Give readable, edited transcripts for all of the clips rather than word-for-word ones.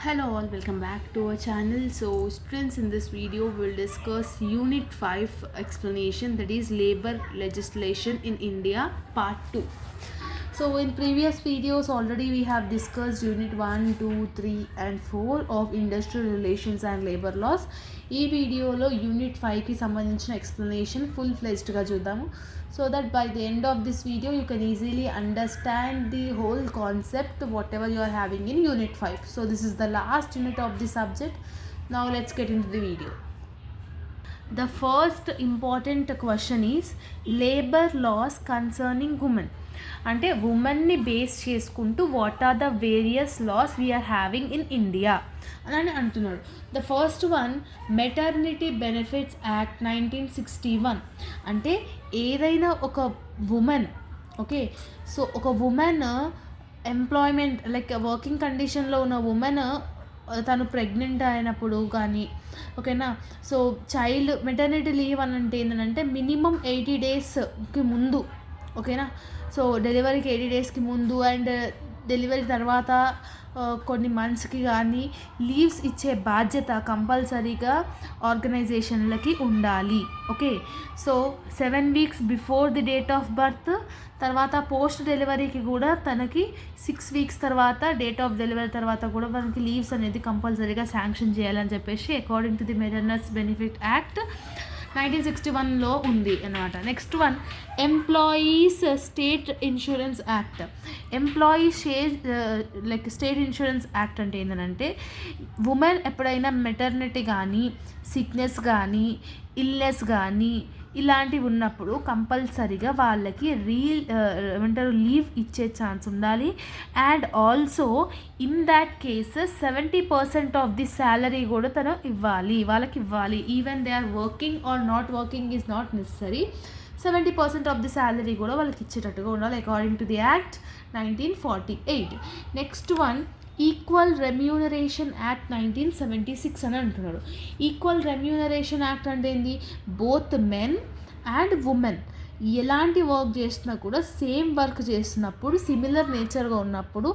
Hello all, welcome back to our channel. So students, in this video we'll discuss unit 5 explanation, that is labor legislation in India part 2. So in previous videos already we have discussed unit 1, 2, 3 and 4 of industrial relations and labor laws. ఈ వీడియోలో unit 5కి సంబంధించిన explanation full ఫ్లెజ్డ్గా చూద్దాము. So that by the end of this video you can easily understand the whole concept whatever you are having in unit 5. So this is the last unit of the subject. Now let's get into the video. The first important question is labor laws concerning women. అంటే ఉమెన్ని base చేసుకుంటూ what are the various laws we are having in India అని అంటున్నాడు. The first one maternity benefits act 1961. అంటే ఏదైనా ఒక women, okay, so ఒక women employment like working కండిషన్లో ఉన్న ఉమెన్ తను ప్రెగ్నెంట్ అయినప్పుడు కానీ, ఓకేనా, సో చైల్డ్ మెటర్నిటీ లీవ్ అని అంటే ఏంటంటే మినిమం 80 డేస్కి ముందు, ఓకేనా, సో డెలివరీకి 80 డేస్కి ముందు అండ్ డెలివరీ తర్వాత కొన్ని మంత్స్కి కానీ లీవ్స్ ఇచ్చే బాధ్యత కంపల్సరీగా ఆర్గనైజేషన్లకి ఉండాలి. Okay, so 7 weeks before the date of birth, తర్వాత పోస్ట్ డెలివరీకి కూడా తనకి 6 వీక్స్ తర్వాత డేట్ ఆఫ్ డెలివరీ తర్వాత కూడా మనకి లీవ్స్ అనేది కంపల్సరీగా శాంక్షన్ చేయాలని చెప్పేసి according to the maternity benefit act 1961లో ఉంది అన్నమాట. Next one employees state insurance act. Employees like state insurance act అంటే ఏంటంటే ఉమెన్ ఎప్పుడైనా మెటర్నిటీ కానీ, సిక్నెస్ కానీ, ఇల్నెస్ కానీ ఇలాంటివి ఉన్నప్పుడు కంపల్సరీగా వాళ్ళకి ఏమంటారు లీవ్ ఇచ్చే ఛాన్స్ ఉండాలి. And also in that case 70% of the salary కూడా తను ఇవ్వాలి, వాళ్ళకి ఇవ్వాలి. Even they are working or not working is not necessary. 70% of the salary కూడా వాళ్ళకి ఇచ్చేటట్టుగా ఉండాలి according to the act 1948. Next one equal remuneration act 1976 అని అంటున్నాడు. ఈక్వల్ రెమ్యూనరేషన్ యాక్ట్ అంటే ఏంది, బోత్ మెన్ అండ్ ఉమెన్ ఎలాంటి వర్క్ చేసినా కూడా సేమ్ వర్క్ చేస్తున్నప్పుడు సిమిలర్ నేచర్గా ఉన్నప్పుడు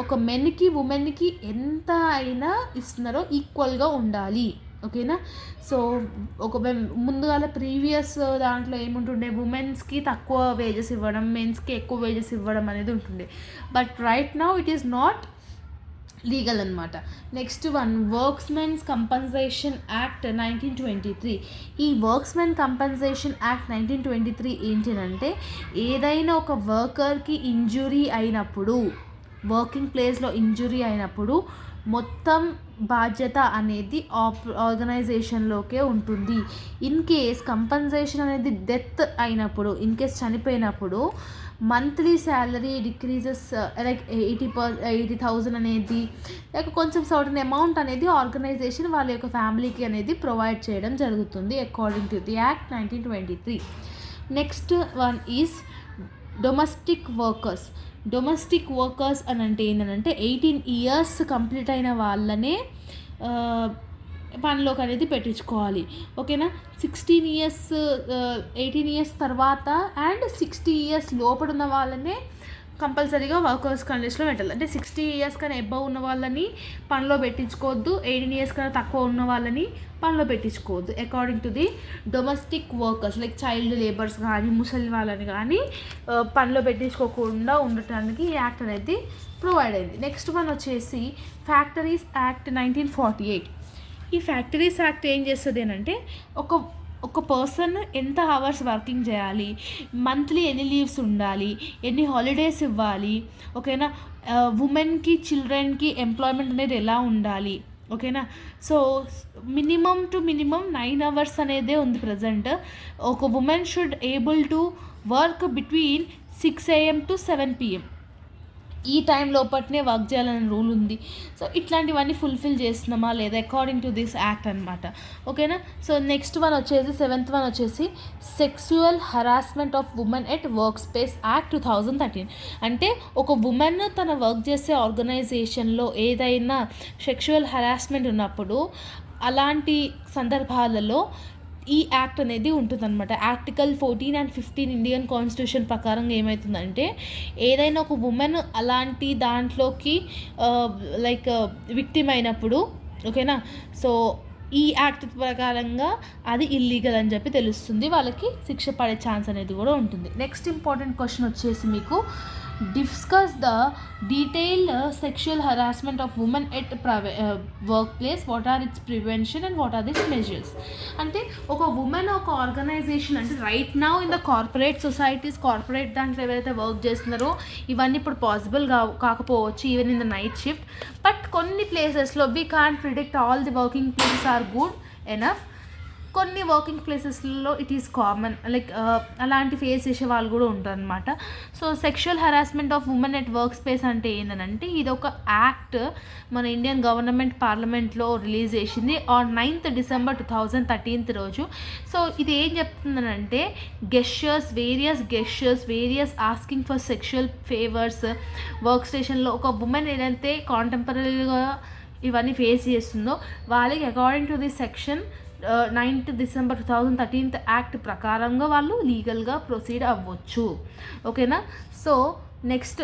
ఒక మెన్కి ఉమెన్కి ఎంత అయినా ఇస్తున్నారో ఈక్వల్గా ఉండాలి. ఓకేనా, సో ఒక ముందుగాల ప్రీవియస్ దాంట్లో ఏముంటుండే, ఉమెన్స్కి తక్కువ వేజెస్ ఇవ్వడం, మెన్స్కి ఎక్కువ వేజెస్ ఇవ్వడం అనేది ఉంటుండే. But right now it is not legal అనమాట. Next one workmen's compensation act 1923. ఈ వర్క్స్మెన్ కంపన్సేషన్ యాక్ట్ 1923 ఏంటంటే ఏదైనా ఒక వర్కర్కి ఇంజురీ అయినప్పుడు, వర్కింగ్ ప్లేస్లో ఇంజురీ అయినప్పుడు మొత్తం బాధ్యత అనేది ఆర్గనైజేషన్లోకే ఉంటుంది. ఇన్ కేస్ కంపన్సేషన్ అనేది డెత్ అయినప్పుడు, ఇన్ కేస్ చనిపోయినప్పుడు మంత్లీ శాలరీ డిక్రీజెస్ లైక్ 80,000 అనేది లైక్ కొంచెం సర్టన్ అమౌంట్ అనేది ఆర్గనైజేషన్ వాళ్ళ యొక్క ఫ్యామిలీకి అనేది ప్రొవైడ్ చేయడం జరుగుతుంది according to the act 1923. Next one is domestic workers. Domestic workers అని అంటే ఏంటంటే 18 ఇయర్స్ కంప్లీట్ అయిన వాళ్ళనే పనిలోకి అనేది పెట్టించుకోవాలి. ఓకేనా, 16 ఇయర్స్ 18 ఇయర్స్ తర్వాత అండ్ 60 ఇయర్స్ లోపల ఉన్న వాళ్ళనే కంపల్సరీగా వర్కర్స్ కండిషన్లో పెట్టాలి. అంటే 60 ఇయర్స్ కన్నా ఎబవ్ ఉన్న వాళ్ళని పనిలో పెట్టించుకోవద్దు, 18 ఇయర్స్ కన్నా తక్కువ ఉన్న వాళ్ళని పనిలో పెట్టించుకోవద్దు according to the domestic workers. Like child labours కానీ ముసలి వాళ్ళని కానీ పనిలో పెట్టించుకోకుండా ఉండటానికి ఈ యాక్ట్ అనేది ప్రొవైడ్ అయింది. నెక్స్ట్ వన్ వచ్చేసి ఫ్యాక్టరీస్ యాక్ట్ 1948. ఈ ఫ్యాక్టరీస్ యాక్ట్ ఏం చేస్తుంది అని అంటే ఒక పర్సన్ ఎంత అవర్స్ వర్కింగ్ చేయాలి, మంత్లీ ఎన్ని లీవ్స్ ఉండాలి, ఎన్ని హాలిడేస్ ఇవ్వాలి, ఓకేనా, ఉమెన్కి చిల్డ్రన్కి ఎంప్లాయ్మెంట్ అనేది ఎలా ఉండాలి, ఓకేనా. So minimum to minimum 9 hours అనేదే ఉంది ప్రజెంట్. ఒక women should able to work between 6 AM to 7 PM. ఈ టైం లోపట్నే వర్క్ చేయాలని రూల్ ఉంది. సో ఇట్లాంటివన్నీ ఫుల్ఫిల్ చేస్తున్నామా లేదా అకార్డింగ్ టు దిస్ యాక్ట్ అనమాట. ఓకేనా, సో నెక్స్ట్ వన్ వచ్చేసి 7th వన్ వచ్చేసి sexual harassment of women at work space act 2013. అంటే ఒక ఉమెన్ తన వర్క్ చేసే ఆర్గనైజేషన్లో ఏదైనా సెక్షువల్ హరాస్మెంట్ ఉన్నప్పుడు అలాంటి సందర్భాలలో ఈ యాక్ట్ అనేది ఉంటుందన్నమాట. ఆర్టికల్ 14 and 15 ఇండియన్ కాన్స్టిట్యూషన్ ప్రకారం ఏమవుతుందంటే, ఏదైనా ఒక ఉమెన్ అలాంటి దాంట్లోకి లైక్ విక్టిమ్ అయినప్పుడు, ఓకేనా, సో ఈ యాక్ట్ ప్రకారంగా అది ఇల్లీగల్ అని చెప్పి తెలుస్తుంది, వాళ్ళకి శిక్ష పడే ఛాన్స్ అనేది కూడా ఉంటుంది. నెక్స్ట్ ఇంపార్టెంట్ క్వశ్చన్ వచ్చేసి మీకు, discuss the detailed sexual harassment of women at work place, what are its prevention and what are its measures. అంటే ఒక ఉమెన్ ఒక ఆర్గనైజేషన్, అంటే right now in the corporate societies, corporate దాంట్లో ఎవరైతే work చేస్తున్నారో ఇవన్నీ ఇప్పుడు పాసిబుల్ కాకపోవచ్చు, even in the night shift, but కొన్ని ప్లేసెస్లో we can't predict all the working places are good enough. కొన్ని వర్కింగ్ ప్లేసెస్లో ఇట్ ఈస్ కామన్, లైక్ అలాంటి ఫేస్ చేసే వాళ్ళు కూడా ఉంటారు అనమాట. So sexual harassment of women at work space అంటే ఏంటంటే, ఇది ఒక యాక్ట్ మన ఇండియన్ గవర్నమెంట్ పార్లమెంట్లో రిలీజ్ చేసింది ఆన్ 9th December 2013 రోజు. సో ఇది ఏం చెప్తుందనంటే, various asking for sexual favours work స్టేషన్లో ఒక ఉమెన్ ఏదైతే కాంటెంపరీగా ఇవన్నీ ఫేస్ చేస్తుందో వాళ్ళకి according to the section 9th December 2013 act ప్రకారంగా వాళ్ళు లీగల్గా ప్రొసీడ్ అవ్వచ్చు, ఓకేనా. సో నెక్స్ట్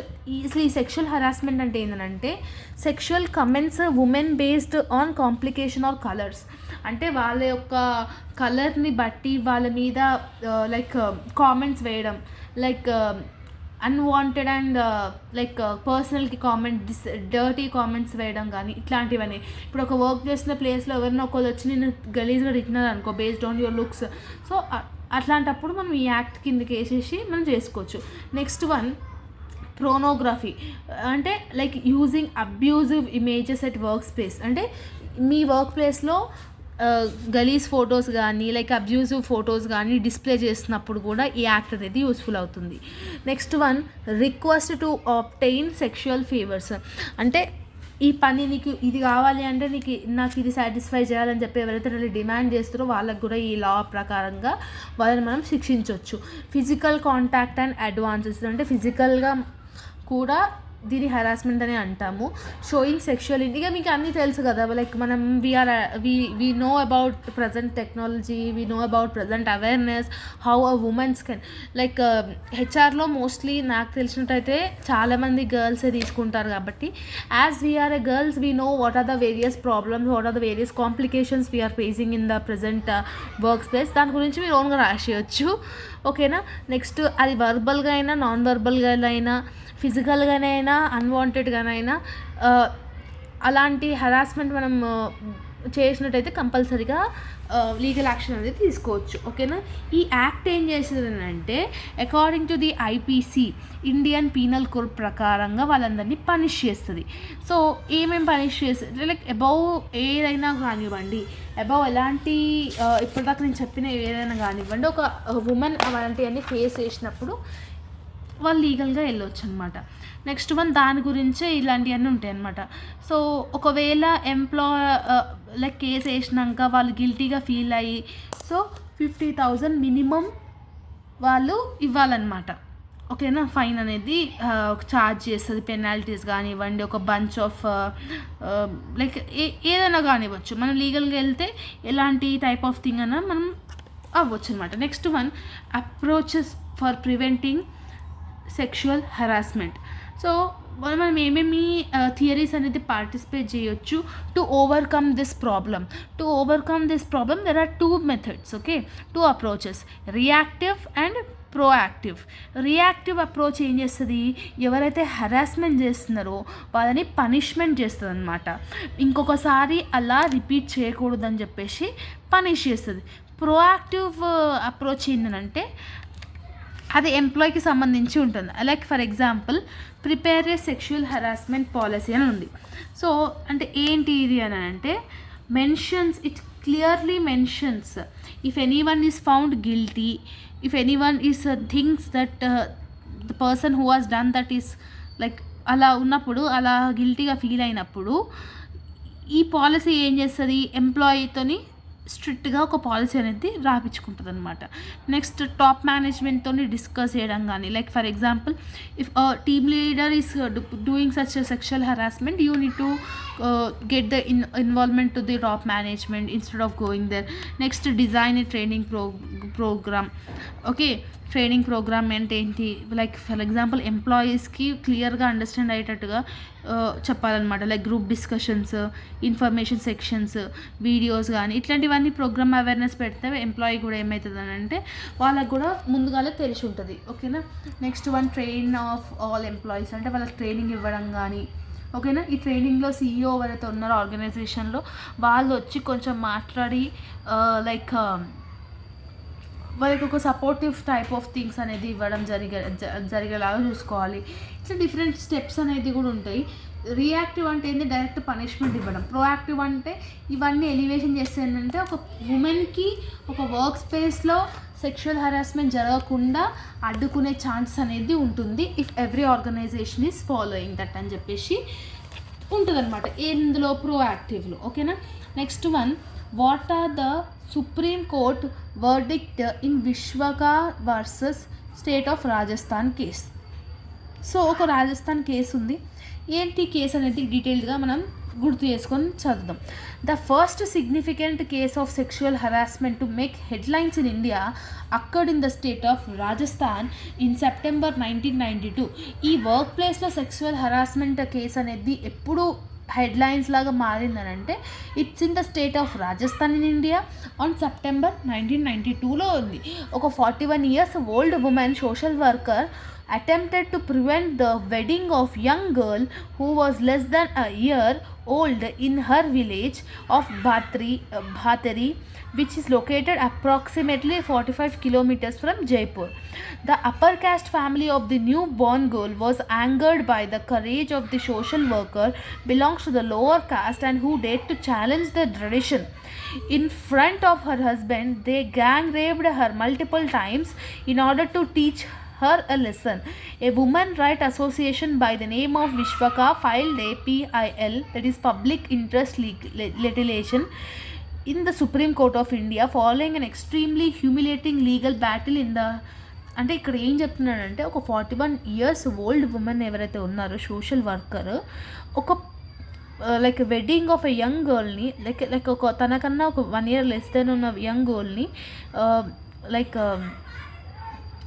ఈ సెక్షువల్ హరాస్మెంట్ అంటే ఏంటంటే, sexual comments women based on complication or colours, అంటే వాళ్ళ యొక్క కలర్ని బట్టి వాళ్ళ మీద లైక్ కామెంట్స్ వేయడం, లైక్ అన్వాంటెడ్ అండ్ లైక్ పర్సనల్కి డర్టీ కామెంట్స్ వేయడం కానీ ఇట్లాంటివన్నీ. ఇప్పుడు ఒక వర్క్ చేసిన ప్లేస్లో ఎవరినో ఒకరు వచ్చి నేను గలీజ్గా తిట్టినారు అనుకో, based on your looks, so అట్లాంటప్పుడు మనం ఈ యాక్ట్ కిందకి వేసేసి మనం చేసుకోవచ్చు. నెక్స్ట్ వన్, ప్రోనోగ్రఫీ, అంటే like using abusive images at work space, అంటే మీ వర్క్ ప్లేస్లో గలీజ్ ఫొటోస్ కానీ లైక్ అబ్యూజివ్ ఫొటోస్ కానీ డిస్ప్లే చేసినప్పుడు కూడా ఈ యాక్ట్ అనేది యూస్ఫుల్ అవుతుంది. Next one, request to obtain sexual favours, అంటే ఈ పని నీకు ఇది కావాలి అంటే నాకు ఇది సాటిస్ఫై చేయాలని చెప్పి ఎవరైతే డిమాండ్ చేస్తారో వాళ్ళకు కూడా ఈ లా ప్రకారంగా వాళ్ళని మనం శిక్షించవచ్చు. ఫిజికల్ కాంటాక్ట్ అండ్ అడ్వాన్సెస్, అంటే ఫిజికల్గా కూడా దీని హరాస్మెంట్ అని అంటాము. షోయింగ్ సెక్షువల్, ఇక మీకు అన్నీ తెలుసు కదా, లైక్ మనం we know about present technology, we know about present awareness how uh women's can, like హెచ్ఆర్లో మోస్ట్లీ నాకు తెలిసినట్టయితే చాలామంది గర్ల్సే తీసుకుంటారు కాబట్టి, as we are a girls we know what are the various problems, what are the various complications we are facing in the present work space, దాని గురించి మీరు ఓన్గా రాసేయచ్చు, ఓకేనా. నెక్స్ట్ అది వర్బల్గా అయినా నాన్ వర్బల్గా అయినా ఫిజికల్గానైనా అన్వాంటెడ్గానైనా అలాంటి హరాస్మెంట్ మనం చేసినట్టయితే కంపల్సరీగా లీగల్ యాక్షన్ అనేది తీసుకోవచ్చు, ఓకేనా. ఈ యాక్ట్ ఏం చేస్తుందంటే, according to the IPC Indian penal code ప్రకారంగా వాళ్ళందరినీ పనిష్ చేస్తుంది. సో ఏమేమి పనిష్ చేస్తుంది, లైక్ అబౌవ్ ఏదైనా కానివ్వండి, అబౌవ్ ఎలాంటి ఇప్పటిదాకా నేను చెప్పిన ఏదైనా కానివ్వండి, ఒక ఉమెన్ అలాంటివన్నీ ఫేస్ చేసినప్పుడు వాళ్ళు లీగల్గా వెళ్ళొచ్చు అనమాట. నెక్స్ట్ వన్, దాని గురించే ఇలాంటివన్నీ ఉంటాయి అనమాట. సో ఒకవేళ లైక్ కేసు వేసినాక వాళ్ళు గిల్టీగా ఫీల్ అయ్యి సో 50,000 మినిమం వాళ్ళు ఇవ్వాలన్నమాట, ఓకేనా. ఫైన్ అనేది ఛార్జ్ చేస్తుంది, పెనాల్టీస్ కానివ్వండి, ఒక బంచ్ ఆఫ్ లైక్ ఏదైనా కానివ్వచ్చు. మనం లీగల్గా వెళ్తే ఎలాంటి టైప్ ఆఫ్ థింగ్ అన్నా మనం అవ్వచ్చు అనమాట. Next one, approaches for preventing sexual harassment. So మనం ఏమేమి థియరీస్ అనేది పార్టిసిపేట్ చేయొచ్చు to overcome this problem. There are 2 methods, okay, 2 approaches, reactive and proactive. Reactive approach ఏం చేస్తుంది, ఎవరైతే హరాస్మెంట్ చేస్తున్నారో వాళ్ళని పనిష్మెంట్ చేస్తుంది అనమాట, ఇంకొకసారి అలా రిపీట్ చేయకూడదని చెప్పేసి పనిష్ చేస్తుంది. ప్రోయాక్టివ్ అప్రోచ్ ఏంటంటే అది ఎంప్లాయ్కి సంబంధించి ఉంటుంది. Like for example, prepare A sexual harassment policy అని ఉంది. సో అంటే ఏంటి ఇది అని అంటే, it clearly mentions if anyone is found guilty, if anyone is things that the person who has done that is like అలా ఉన్నప్పుడు, అలా గిల్టీగా ఫీల్ అయినప్పుడు ఈ పాలసీ ఏం చేస్తుంది, ఎంప్లాయీతోని స్ట్రిక్ట్గా ఒక పాలసీ అనేది రాపించుకుంటుంది అనమాట. నెక్స్ట్ టాప్ మేనేజ్మెంట్తో డిస్కస్ చేయడం కానీ, like for example if team leader is doing such sexual harassment, you need to get the involvement to the top management instead of going there. Next, design a training program. Okay, training program అంటే ఏంటి, like for example ఎంప్లాయీస్కి క్లియర్గా understand అయ్యేటట్టుగా చెప్పాలన్నమాట. Like group discussions, information sections, videos కానీ ఇట్లాంటివన్నీ programme awareness పెడితే employee కూడా ఏమవుతుంది అని అంటే వాళ్ళకు కూడా ముందుగానే తెలిసి ఉంటుంది. ఓకేనా. Next one, train of all employees, అంటే వాళ్ళకి ట్రైనింగ్ ఇవ్వడం కానీ. ఓకేనా. ఈ ట్రైనింగ్లో CEO ఎవరైతే ఉన్నారో ఆర్గనైజేషన్లో వాళ్ళు వచ్చి కొంచెం మాట్లాడి లైక్ వాళ్ళకి ఒక సపోర్టివ్ టైప్ ఆఫ్ థింగ్స్ అనేది ఇవ్వడం జరిగేలాగా చూసుకోవాలి. ఇట్లా డిఫరెంట్ స్టెప్స్ అనేది కూడా ఉంటాయి. రియాక్టివ్ అంటే ఏంటి, డైరెక్ట్ పనిష్మెంట్ ఇవ్వడం. ప్రోయాక్టివ్ అంటే ఇవన్నీ ఎలివేషన్ చేస్తే ఏంటంటే ఒక ఉమెన్కి ఒక వర్క్ స్పేస్లో సెక్షువల్ హరాస్మెంట్ జరగకుండా అడ్డుకునే ఛాన్స్ అనేది ఉంటుంది if every organization is following that అని చెప్పేసి ఉంటుందన్నమాట ఇందులో ప్రోయాక్టివ్లో. ఓకేనా. Next one, what are the supreme court verdict in Vishaka versus state of Rajasthan case. So ఒక రాజస్థాన్ కేసు ఉంది. ఏంటి కేసు అనేది డీటెయిల్గా మనం గుర్తు చేసుకొని చదువుదాం. The first significant case of sexual harassment to make headlines in India occurred in the state of Rajasthan in September 1992. ఈ వర్క్ ప్లేస్లో సెక్షువల్ హరాస్మెంట్ కేసు అనేది ఎప్పుడు హెడ్లైన్స్ లాగా మారిందనంటే it's in the state of Rajasthan in India on September 1992లో ఉంది. ఒక 41 years old women social worker attempted to prevent the wedding of young girl who was less than a year old in her village of Bhatari, which is located approximately 45 kilometers from Jaipur. The upper caste family of the newborn girl was angered by the courage of the social worker belongs to the lower caste and who dared to challenge the tradition. In front of her husband, they gang raped her multiple times in order to teach her a lesson. A women right association by the name of Vishwaka filed a PIL, that is public interest litigation, in the Supreme Court of India following an extremely humiliating legal battle in the అంటే ఇక్కడ ఏం చెప్తున్నాడంటే ఒక 41 years old women ఎవరైతే ఉన్నారో social worker ఒక like wedding of a young గర్ల్ని like ఒక తనకన్నా ఒక 1 year లెస్ దెన్ ఉన్న యంగ్ గర్ల్ని like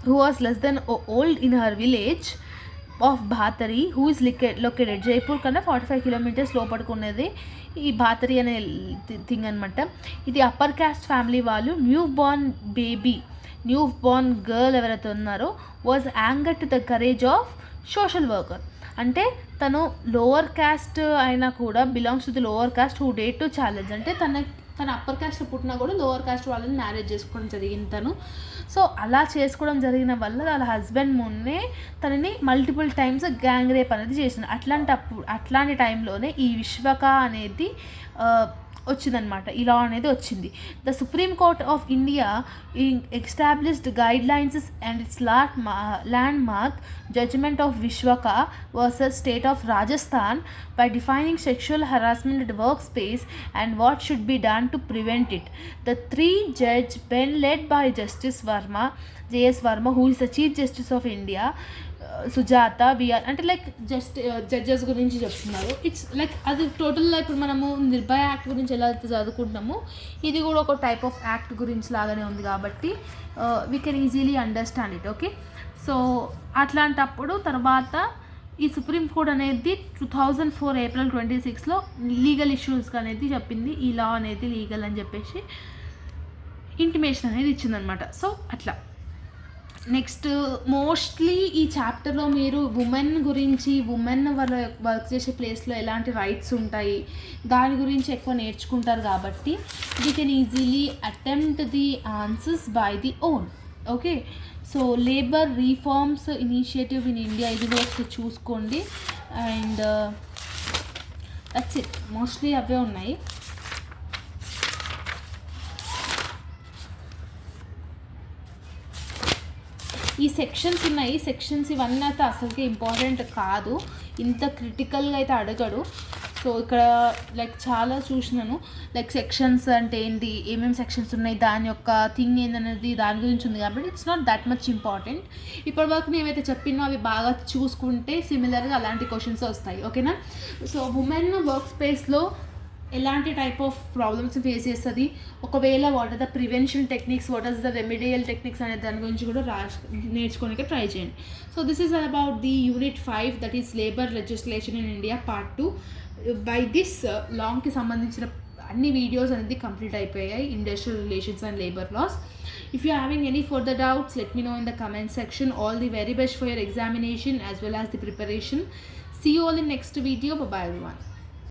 who was less than old in her village of Bhatari, who is located Jaipur కన్నా 45 kilometers లోపడుకునేది ఈ భాతరి అనే థింగ్ అనమాట. ఇది అప్పర్ క్యాస్ట్ ఫ్యామిలీ వాళ్ళు న్యూ బోర్న్ గర్ల్ ఎవరైతే ఉన్నారో was anger to the courage of social worker. అంటే తను లోవర్ క్యాస్ట్ అయినా కూడా belongs to the lower caste who date to challenge. అంటే తన అప్పర్ క్యాస్ట్ పుట్టినా కూడా లోవర్ క్యాస్ట్ వాళ్ళని మ్యారేజ్ చేసుకోవడం జరిగింది తను. సో అలా చేసుకోవడం జరిగిన వల్ల వాళ్ళ హస్బెండ్ మొన్నే తనని మల్టిపుల్ టైమ్స్ గ్యాంగ్ రేప్ అనేది చేసింది. అట్లాంటి టైంలోనే ఈ విశ్వక అనేది వచ్చిందనమాట. ఈ లా అనేది వచ్చింది. The supreme court of India established guidelines and it's landmark judgment of Vishaka versus state of Rajasthan by defining sexual harassment at workspace and what should be done to prevent it. The 3-judge bench led by Justice J.S. Verma, who is the Chief Justice of India, Sujata, అంటే like judges గురించి చెప్తున్నారు. It's like అది టోటల్గా ఇప్పుడు మనము Nirbhaya act గురించి ఎలా అయితే చదువుకుంటామో ఇది కూడా ఒక టైప్ ఆఫ్ యాక్ట్ గురించి లాగానే ఉంది కాబట్టి we can easily understand it. Okay. So అట్లాంటప్పుడు తర్వాత ఈ సుప్రీంకోర్టు అనేది 2004 April 26లో లీగల్ ఇష్యూస్ అనేది చెప్పింది. ఈ లా అనేది లీగల్ అని చెప్పేసి ఇంటిమేషన్ అనేది ఇచ్చిందనమాట. సో అట్లా నెక్స్ట్ మోస్ట్లీ ఈ చాప్టర్లో మీరు ఉమెన్ గురించి వాళ్ళు వర్క్ చేసే ప్లేస్లో ఎలాంటి రైట్స్ ఉంటాయి దాని గురించి ఎక్కువ నేర్చుకుంటారు కాబట్టి you can easily attempt the answers by the own. Okay. So labour reforms initiative in India ఇది కూడా ఒకసారి చూసుకోండి. And that's it. మోస్ట్లీ అవే ఉన్నాయి. ఈ సెక్షన్స్ ఉన్నాయి. సెక్షన్స్ ఇవన్నీ అయితే అసలుకే ఇంపార్టెంట్ కాదు, ఇంత క్రిటికల్గా అయితే అడగడు. సో ఇక్కడ లైక్ చాలా చూసినాను, లైక్ సెక్షన్స్ అంటే ఏంటి, ఏమేమి సెక్షన్స్ ఉన్నాయి, దాని యొక్క థింగ్ ఏంటనేది దాని గురించి ఉంది కాబట్టి it's not that much important. ఇప్పటివరకు నేనైతే చెప్పినో అవి బాగా చూసుకుంటే సిమిలర్గా అలాంటి క్వశ్చన్స్ వస్తాయి. ఓకేనా. సో ఉమెన్ వర్క్ స్పేస్లో ఎలాంటి టైప్ ఆఫ్ ప్రాబ్లమ్స్ ఫేస్ చేస్తుంది, ఒకవేళ what are the prevention techniques, what are the remedial techniques అనే దాని గురించి కూడా నేర్చుకోనికి ట్రై చేయండి. So this is about the unit 5 that is labour legislation in India part 2. By this లాంగ్కి సంబంధించిన అన్ని వీడియోస్ అనేది కంప్లీట్ అయిపోయాయి, industrial relations and labour laws. If you are having any further doubts, let me know in the comment section. All the very best for your examination as well as the preparation. See you all in next video. Bye bye everyone.